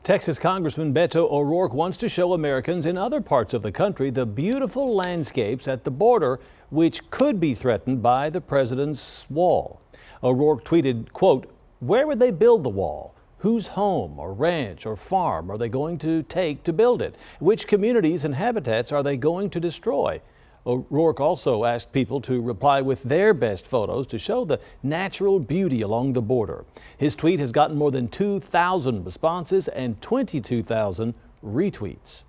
Texas Congressman Beto O'Rourke wants to show Americans in other parts of the country the beautiful landscapes at the border which could be threatened by the president's wall. O'Rourke tweeted, quote, "Where would they build the wall? Whose home or ranch or farm are they going to take to build it? Which communities and habitats are they going to destroy?" O'Rourke also asked people to reply with their best photos to show the natural beauty along the border. His tweet has gotten more than 2,000 responses and 22,000 retweets.